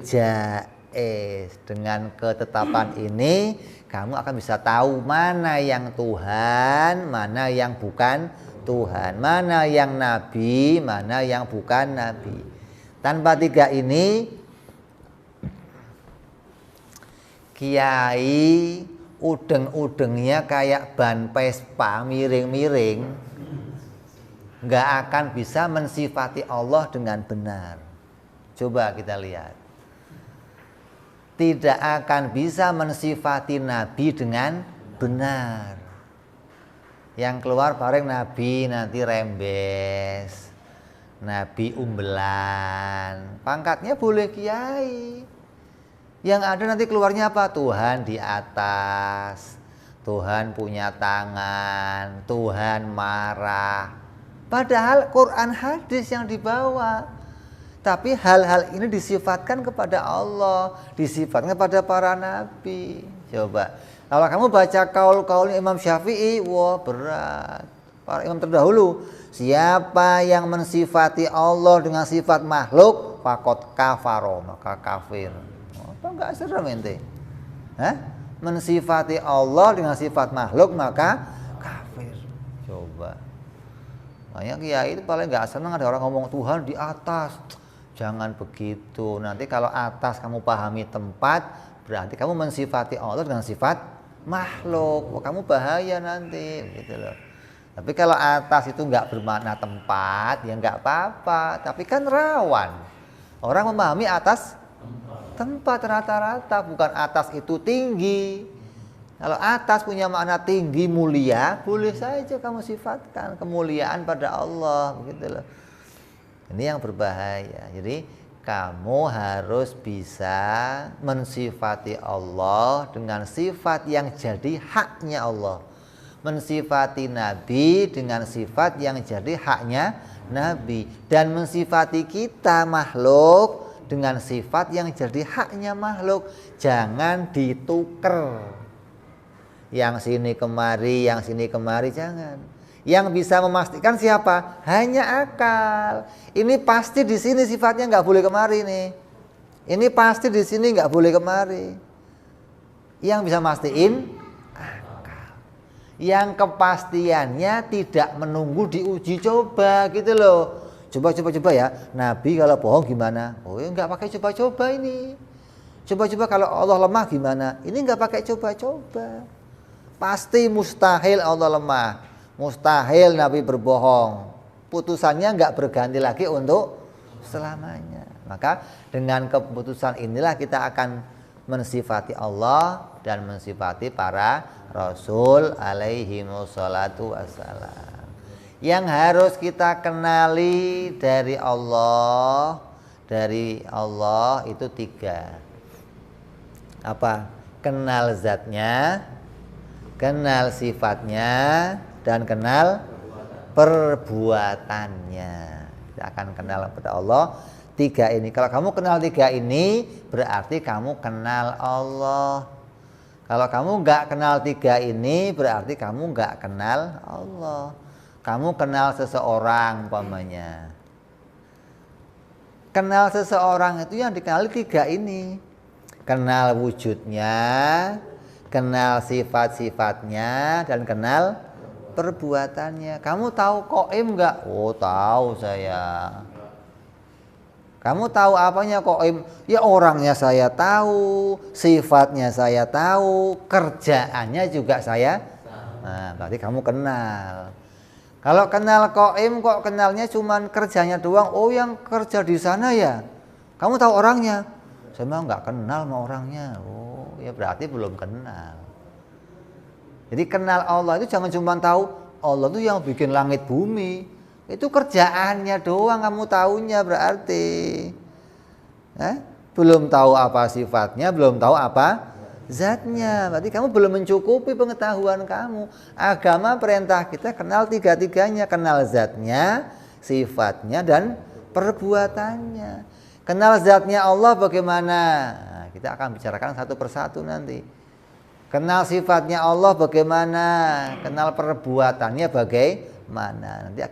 jaiz. Dengan ketetapan ini kamu akan bisa tahu mana yang Tuhan, mana yang bukan Tuhan, mana yang nabi, mana yang bukan nabi. Tanpa tiga ini, kiai udeng-udengnya kayak ban Vespa miring-miring, nggak akan bisa mensifati Allah dengan benar. Coba kita lihat, tidak akan bisa mensifati Nabi dengan benar. Yang keluar paling Nabi nanti rembes, Nabi umbelan, pangkatnya boleh kiai. Yang ada nanti keluarnya apa? Tuhan di atas, Tuhan punya tangan, Tuhan marah. Padahal Quran hadis yang dibawa. Tapi hal-hal ini disifatkan kepada Allah, disifatkan kepada para nabi. Coba, kalau kamu baca kaul-kaul Imam Syafi'i, wah berat. Para imam terdahulu, siapa yang mensifati Allah dengan sifat makhluk, faqad kafaro, maka kafir. Apa enggak serem ente? Hah? Mensifati Allah dengan sifat makhluk maka kafir. Coba. Banyak kiai itu paling enggak senang ada orang ngomong Tuhan di atas. Jangan begitu. Nanti kalau atas kamu pahami tempat, berarti kamu mensifati Allah dengan sifat makhluk. Oh, kamu bahaya nanti, gitu loh. Tapi kalau atas itu enggak bermakna tempat, ya enggak apa-apa. Tapi kan rawan. Orang memahami atas tempat rata-rata, bukan atas itu tinggi. Kalau atas punya makna tinggi, mulia, boleh saja kamu sifatkan kemuliaan pada Allah, begitu loh. Ini yang berbahaya. Jadi kamu harus bisa mensifati Allah dengan sifat yang jadi haknya Allah, mensifati Nabi dengan sifat yang jadi haknya Nabi, dan mensifati kita makhluk dengan sifat yang jadi haknya makhluk. Jangan dituker, yang sini kemari, yang sini kemari, jangan. Yang bisa memastikan siapa? Hanya akal. Ini pasti di sini sifatnya nggak boleh kemari nih. Ini pasti di sini nggak boleh kemari. Yang bisa mastiin akal. Yang kepastiannya tidak menunggu diuji coba, gitu loh. Coba ya, Nabi kalau bohong gimana? Oh ya nggak pakai coba-coba ini. Coba kalau Allah lemah gimana? Ini nggak pakai coba-coba. Pasti mustahil Allah lemah, mustahil Nabi berbohong. Putusannya nggak berganti lagi untuk selamanya. Maka dengan keputusan inilah kita akan mensifati Allah dan mensifati para Rasul alaihi wassalatu wassalam. Yang harus kita kenali dari Allah itu tiga. Apa? Kenal zatnya, kenal sifatnya, dan kenal perbuatannya. Kita akan kenal kepada Allah tiga ini. Kalau kamu kenal tiga ini, berarti kamu kenal Allah. Kalau kamu nggak kenal tiga ini, berarti kamu nggak kenal Allah. Kamu kenal seseorang umpamanya. Kenal seseorang itu yang dikenali tiga ini. Kenal wujudnya, kenal sifat-sifatnya, dan kenal perbuatannya. Kamu tahu Qaim enggak? Oh, tahu saya. Kamu tahu apanya Qaim? Ya orangnya saya tahu, sifatnya saya tahu, kerjaannya juga saya. Nah, berarti kamu kenal. Kalau kenal Qaim kok kenalnya cuman kerjanya doang. Oh, yang kerja di sana ya. Kamu tahu orangnya? Saya mah nggak kenal sama orangnya. Oh, ya berarti belum kenal. Jadi kenal Allah itu jangan cuma tahu Allah itu yang bikin langit bumi. Itu kerjaannya doang kamu tahunya berarti. Belum tahu apa sifatnya, belum tahu apa zatnya. Berarti kamu belum mencukupi pengetahuan kamu. Agama perintah kita kenal tiga-tiganya, kenal zatnya, sifatnya, dan perbuatannya. Kenal zatnya Allah bagaimana? Nah, kita akan bicarakan satu persatu nanti. Kenal sifatnya Allah bagaimana? Kenal perbuatannya bagaimana? Nanti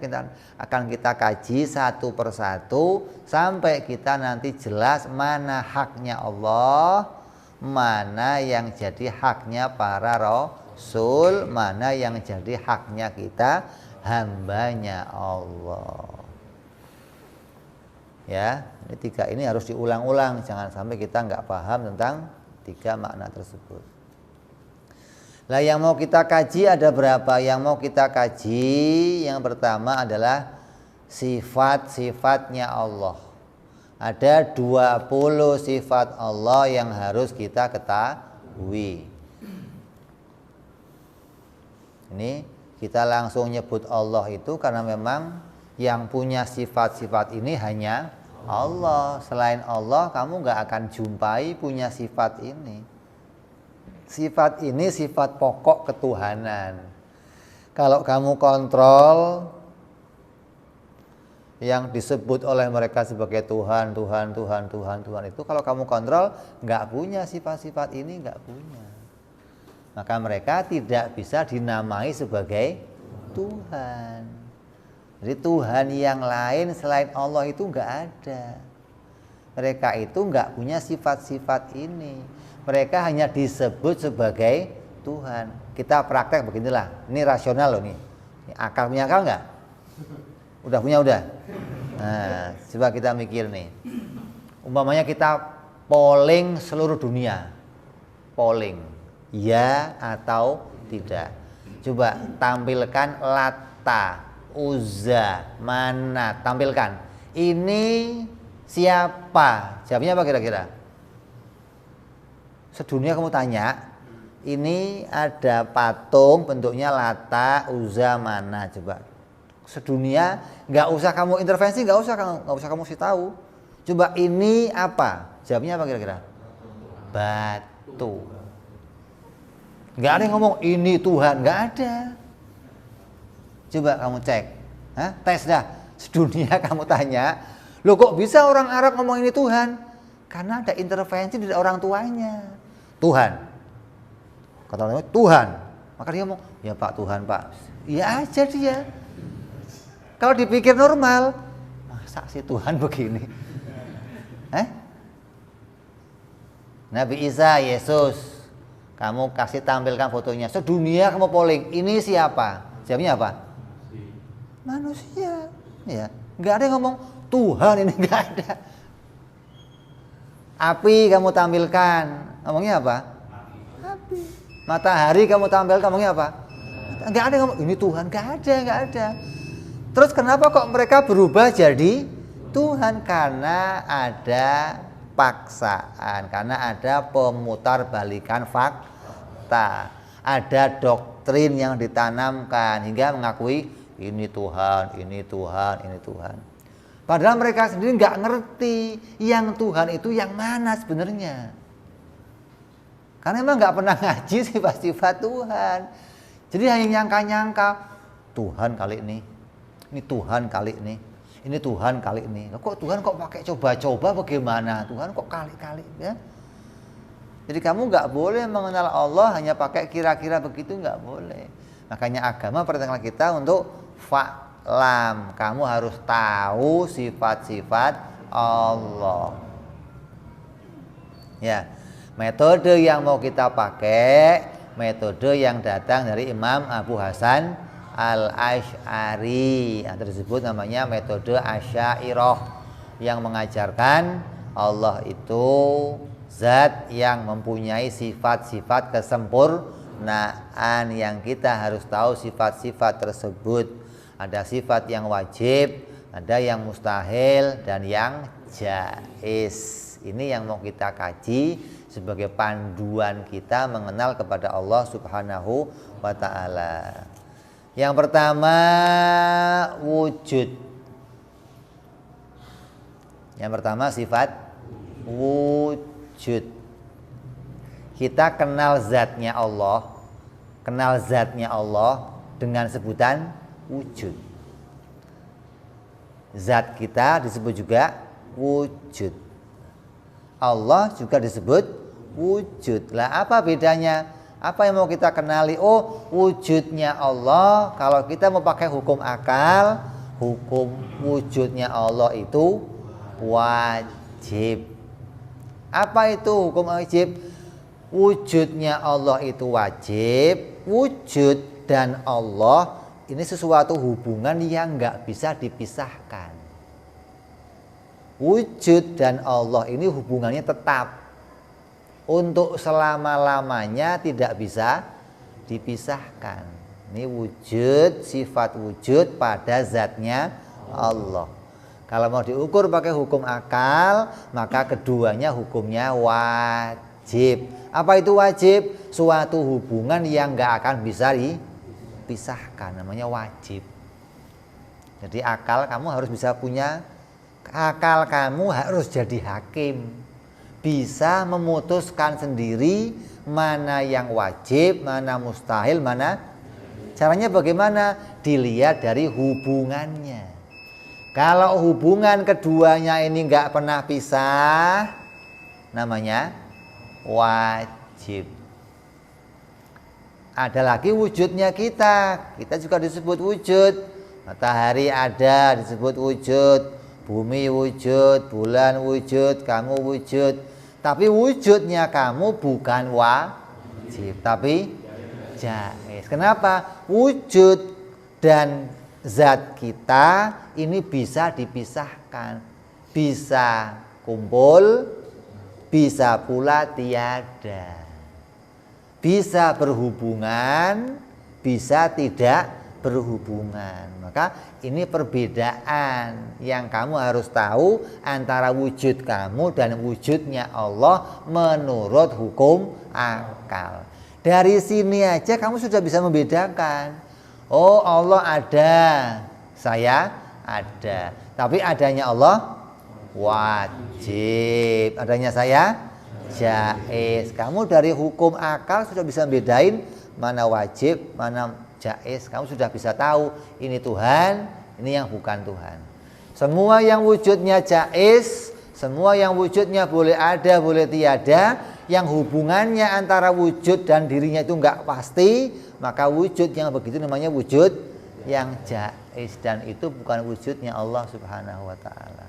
akan kita kaji satu persatu sampai kita nanti jelas mana haknya Allah, mana yang jadi haknya para rasul, mana yang jadi haknya kita, hambanya Allah. Ya, ini tiga ini harus diulang-ulang, jangan sampai kita nggak paham tentang tiga makna tersebut. Lah yang mau kita kaji ada berapa? Yang mau kita kaji yang pertama adalah sifat-sifatnya Allah. Ada 20 sifat Allah yang harus kita ketahui. Ini kita langsung nyebut Allah itu karena memang yang punya sifat-sifat ini hanya Allah. Selain Allah kamu nggak akan jumpai punya sifat ini. Sifat ini sifat pokok ketuhanan. Kalau kamu kontrol yang disebut oleh mereka sebagai Tuhan itu, kalau kamu kontrol nggak punya sifat-sifat ini, nggak punya. Maka mereka tidak bisa dinamai sebagai Tuhan. Jadi Tuhan yang lain selain Allah itu nggak ada. Mereka itu nggak punya sifat-sifat ini. Mereka hanya disebut sebagai Tuhan. Kita praktek beginilah. Ini rasional loh nih. Akal punya akal nggak? Udah punya udah. Nah, coba kita mikir nih. Umpamanya kita polling seluruh dunia. Polling, ya atau tidak. Coba tampilkan Lata, Uzza, Manat, tampilkan. Ini siapa? Jawabnya apa kira-kira? Sedunia kamu tanya, ini ada patung bentuknya Lata, Uzza, Manat. Coba sedunia, nggak usah kamu intervensi, nggak usah kamu sih tahu. Coba ini apa? Jawabnya apa kira-kira? Batu. Nggak ada yang ngomong ini Tuhan, nggak ada. Coba kamu cek, tes dah. Sedunia kamu tanya, loh kok bisa orang Arab ngomong ini Tuhan? Karena ada intervensi dari orang tuanya. Tuhan, kata orang tuanya Tuhan, maka dia ngomong, ya Pak Tuhan Pak, ya aja dia. Kalau dipikir normal, masa sih Tuhan begini? Nabi Isa, Yesus, kamu kasih tampilkan fotonya. Sedunia kamu polling, ini siapa? Jawabnya apa? Manusia. Ya, nggak ada yang ngomong Tuhan ini, nggak ada. Api kamu tampilkan, ngomongnya apa? Api. Matahari kamu tampilkan, ngomongnya apa? Nggak ada yang ngomong ini Tuhan, nggak ada. Terus kenapa kok mereka berubah jadi Tuhan? Karena ada paksaan, karena ada pemutarbalikan fakta, ada doktrin yang ditanamkan hingga mengakui ini Tuhan, ini Tuhan, ini Tuhan. Padahal mereka sendiri nggak ngerti yang Tuhan itu yang mana sebenarnya. Karena memang nggak pernah ngaji sifat-sifat Tuhan. Jadi hanya nyangka-nyangka Tuhan kali ini Tuhan kali ini Tuhan kali ini. Kok Tuhan kok pakai coba-coba bagaimana? Tuhan kok kali-kali ya? Jadi kamu nggak boleh mengenal Allah hanya pakai kira-kira begitu, nggak boleh. Makanya agama perintahkan kita untuk fa'lam. Kamu harus tahu sifat-sifat Allah. Ya, metode yang mau kita pakai, metode yang datang dari Imam Abu Hasan Al-Asy'ari, yang tersebut namanya metode Asy'ariyah, yang mengajarkan Allah itu zat yang mempunyai sifat-sifat kesempurnaan, yang kita harus tahu sifat-sifat tersebut. Ada sifat yang wajib, ada yang mustahil, dan yang jaiz. Ini yang mau kita kaji sebagai panduan kita mengenal kepada Allah Subhanahu wa ta'ala. Yang pertama, wujud. Yang pertama sifat wujud. kita kenal zatnya Allah. Kenal zatnya Allah dengan sebutan wujud. Zat kita disebut juga wujud. Allah juga disebut wujud. Lah apa bedanya? Apa yang mau kita kenali? Oh, wujudnya Allah. Kalau kita mau pakai hukum akal, hukum wujudnya Allah itu wajib. Apa itu hukum wajib? Wujudnya Allah itu wajib. Wujud dan Allah ini sesuatu hubungan yang nggak bisa dipisahkan. Wujud dan Allah ini hubungannya tetap. Untuk selama-lamanya tidak bisa dipisahkan. Ini wujud, sifat wujud pada zatnya Allah. Kalau mau diukur pakai hukum akal, maka keduanya hukumnya wajib. Apa itu wajib? Suatu hubungan yang nggak akan bisa dipisahkan, namanya wajib. Jadi akal kamu harus bisa punya, akal kamu harus jadi hakim. Bisa memutuskan sendiri mana yang wajib, mana mustahil, mana. Caranya bagaimana? Dilihat dari hubungannya. Kalau hubungan keduanya ini nggak pernah pisah, namanya wajib. Ada lagi wujudnya kita. Kita juga disebut wujud. Matahari ada disebut wujud. Bumi wujud, bulan wujud, kamu wujud. Tapi wujudnya kamu bukan wajib, tapi jaiz. Kenapa? Wujud dan zat kita ini bisa dipisahkan. Bisa kumpul, bisa pula tiada. Bisa berhubungan, bisa tidak berhubungan. Maka ini perbedaan yang kamu harus tahu antara wujud kamu dan wujudnya Allah menurut hukum akal. Dari sini aja kamu sudah bisa membedakan. Oh, Allah ada, saya ada. Tapi adanya Allah wajib, adanya saya jaiz. Kamu dari hukum akal sudah bisa membedain mana wajib, mana jaiz. Kamu sudah bisa tahu ini Tuhan, ini yang bukan Tuhan. Semua yang wujudnya jaiz, semua yang wujudnya boleh ada, boleh tiada, yang hubungannya antara wujud dan dirinya itu enggak pasti, maka wujud yang begitu namanya wujud yang jaiz, dan itu bukan wujudnya Allah Subhanahu wa taala.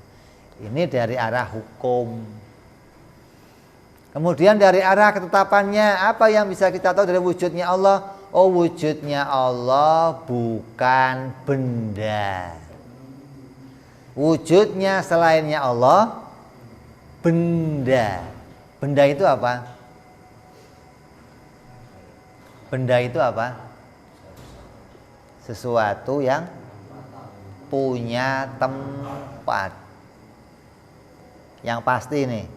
Ini dari arah hukum. Kemudian dari arah ketetapannya, apa yang bisa kita tahu dari wujudnya Allah? Oh, wujudnya Allah bukan benda. Wujudnya selainnya Allah benda. Benda itu apa? Benda itu apa? Sesuatu yang punya tempat. Yang pasti nih.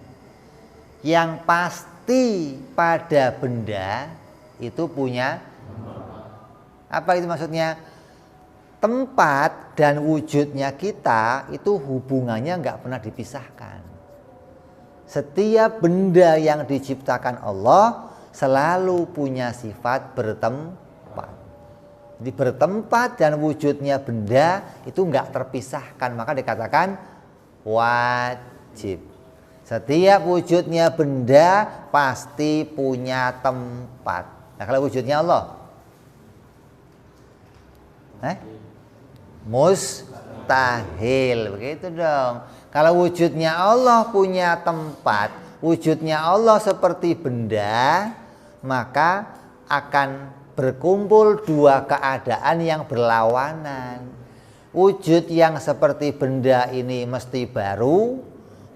Yang pasti pada benda itu punya apa itu maksudnya? Tempat dan wujudnya kita itu hubungannya nggak pernah dipisahkan. Setiap benda yang diciptakan Allah selalu punya sifat bertempat. Jadi bertempat dan wujudnya benda itu nggak terpisahkan, maka dikatakan wajib. Setiap wujudnya benda pasti punya tempat. Nah, kalau wujudnya Allah mustahil, begitu dong. Kalau wujudnya Allah punya tempat, wujudnya Allah seperti benda, maka akan berkumpul dua keadaan yang berlawanan. Wujud yang seperti benda ini mesti baru,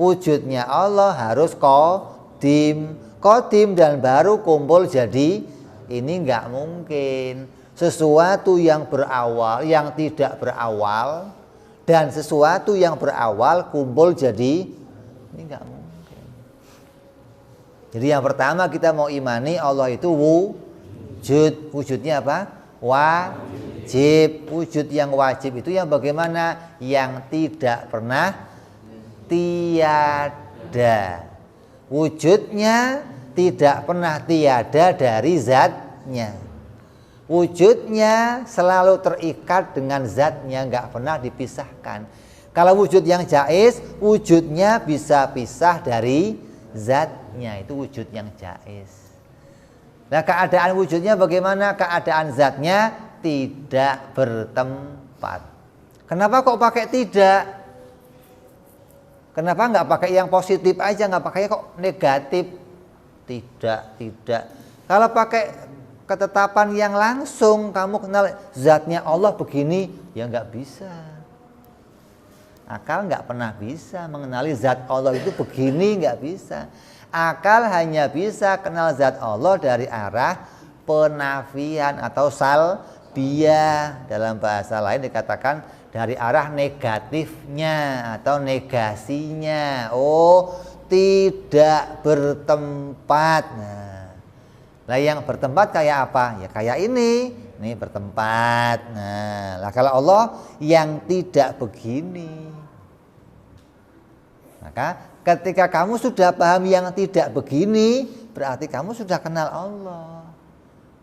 wujudnya Allah harus qadim. Qadim dan baru kumpul jadi ini nggak mungkin. Sesuatu yang berawal, yang tidak berawal, dan sesuatu yang berawal kumpul jadi ini nggak mungkin. Jadi yang pertama kita mau imani Allah itu wujud. Wujudnya apa? Wajib. Wujud yang wajib itu yang bagaimana? Yang tidak pernah tiada. Wujudnya tidak pernah tiada dari zatnya. Wujudnya selalu terikat dengan zatnya, nggak pernah dipisahkan. Kalau wujud yang jaiz, wujudnya bisa pisah dari zatnya, itu wujud yang jaiz. Nah, keadaan wujudnya bagaimana? Keadaan zatnya tidak bertempat. Kenapa kok pakai tidak? Kenapa nggak pakai yang positif aja, nggak pakai kok negatif? Tidak. Kalau pakai ketetapan yang langsung, kamu kenal zatnya Allah begini, ya nggak bisa. Akal nggak pernah bisa mengenali zat Allah itu begini, nggak bisa. Akal hanya bisa kenal zat Allah dari arah penafian atau salbiyah. Dalam bahasa lain dikatakan dari arah negatifnya atau negasinya. Oh, tidak bertempat. Nah, yang bertempat kayak apa? Ya kayak ini bertempat. Nah, kalau Allah yang tidak begini. Maka ketika kamu sudah paham yang tidak begini, berarti kamu sudah kenal Allah.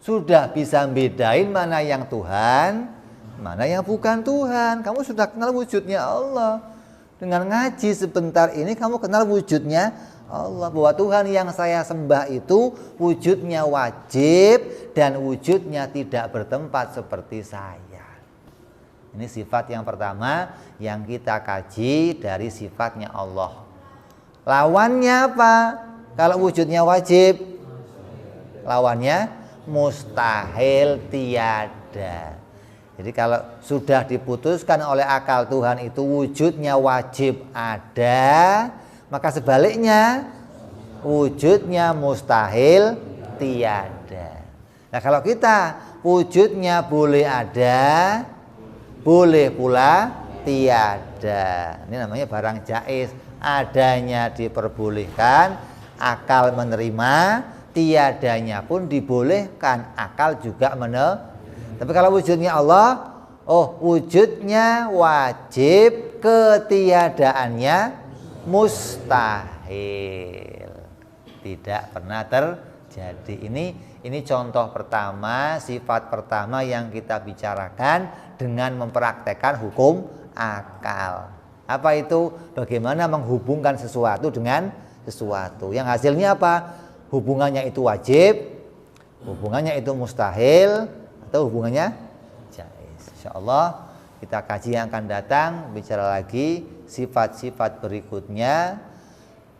Sudah bisa bedain mana yang Tuhan, mana yang bukan Tuhan. Kamu sudah kenal wujudnya Allah. Dengan ngaji sebentar ini kamu kenal wujudnya Allah, bahwa Tuhan yang saya sembah itu wujudnya wajib dan wujudnya tidak bertempat seperti saya. Ini sifat yang pertama yang kita kaji dari sifatnya Allah. Lawannya apa? Kalau wujudnya wajib, lawannya mustahil, tiada. Jadi kalau sudah diputuskan oleh akal Tuhan itu wujudnya wajib ada, maka sebaliknya wujudnya mustahil, tiada. Nah, kalau kita wujudnya boleh ada, boleh pula tiada. Ini namanya barang jaiz. Adanya diperbolehkan, akal menerima, tiadanya pun dibolehkan, akal juga menerima. Tapi kalau wujudnya Allah, wujudnya wajib, ketiadaannya mustahil, tidak pernah terjadi. Ini contoh pertama, sifat pertama yang kita bicarakan dengan mempraktekkan hukum akal. Apa itu? Bagaimana menghubungkan sesuatu dengan sesuatu yang hasilnya apa? Hubungannya itu wajib, hubungannya itu mustahil, atau hubungannya jaiz. Insyaallah kita kaji yang akan datang bicara lagi sifat-sifat berikutnya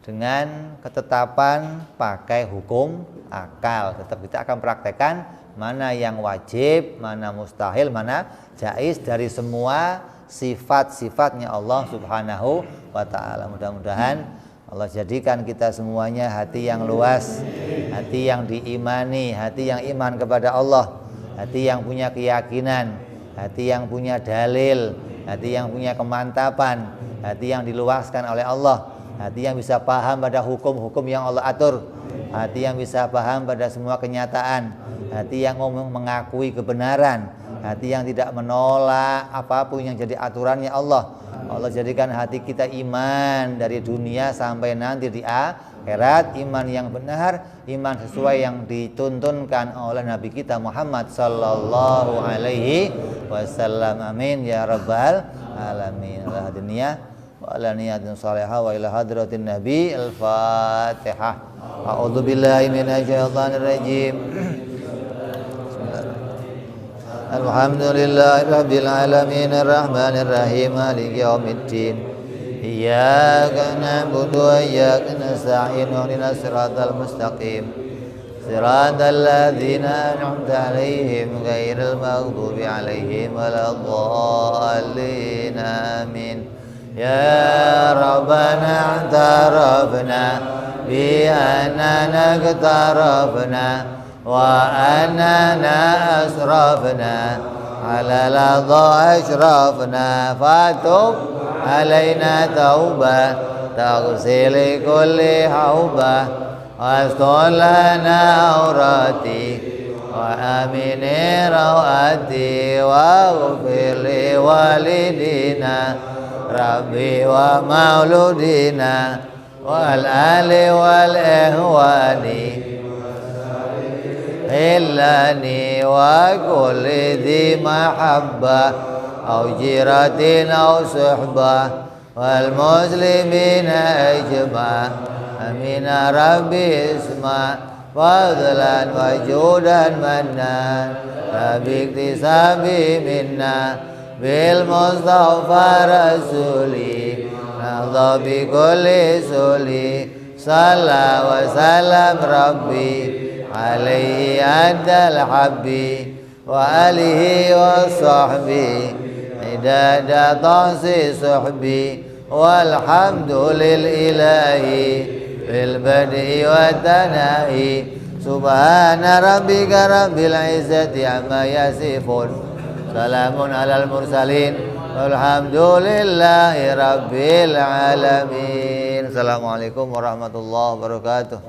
dengan ketetapan pakai hukum akal. Tetap kita akan praktekkan mana yang wajib, mana mustahil, mana jaiz dari semua sifat-sifatnya Allah Subhanahu wa ta'ala. Mudah-mudahan Allah jadikan kita semuanya hati yang luas, hati yang diimani, hati yang iman kepada Allah, hati yang punya keyakinan, hati yang punya dalil, hati yang punya kemantapan, hati yang diluaskan oleh Allah, hati yang bisa paham pada hukum-hukum yang Allah atur, hati yang bisa paham pada semua kenyataan, hati yang mau mengakui kebenaran, hati yang tidak menolak apapun yang jadi aturannya Allah. Allah jadikan hati kita iman dari dunia sampai nanti di akhirat, iman yang benar, iman sesuai yang dituntunkan oleh Nabi kita Muhammad sallallahu alaihi wasallam. Amin ya rabbal alamin. Ala dunia wa ala niyatin salihah wa ila hadratin nabi. Al-Fatihah. A'udzu billahi minasyaitonir rajim. Alhamdulillahi rabbil alamin arrahmanir rahim maliki yaumiddin. Iyyaka na'budu wa iyyaka nasta'in ihdinas siratal mustaqim siratal ladzina an'amta 'alaihim ghairil maghdubi 'alaihim waladdallin. Amin. Ya Rabbana i'tarafna bi annana iqtarafna wa annana asrafna ala ladha ashrafna fatub alaina tauba taghsil kulli hauba wastolana aurati wa amini rawati wa ghfir li walidina rabbi wa mauludina والآل والإخوان إلاني وكل ذي محبة أو جيرة أو صحبة والمسلمين أجمع أمين ربي اسمع فضلا وجودا منا باكتساب منا بالمصطفى رسولي نهضى بكل سولي صلى وسلم ربي عليه أنت الحبي وآله وصحبه عداد طاس صحبي والحمد للإله في البدء والثناء سبحان ربك رب العزة عما يصفون سلام على المرسلين والحمد لله رب العالمين. Assalamualaikum warahmatullahi wabarakatuh.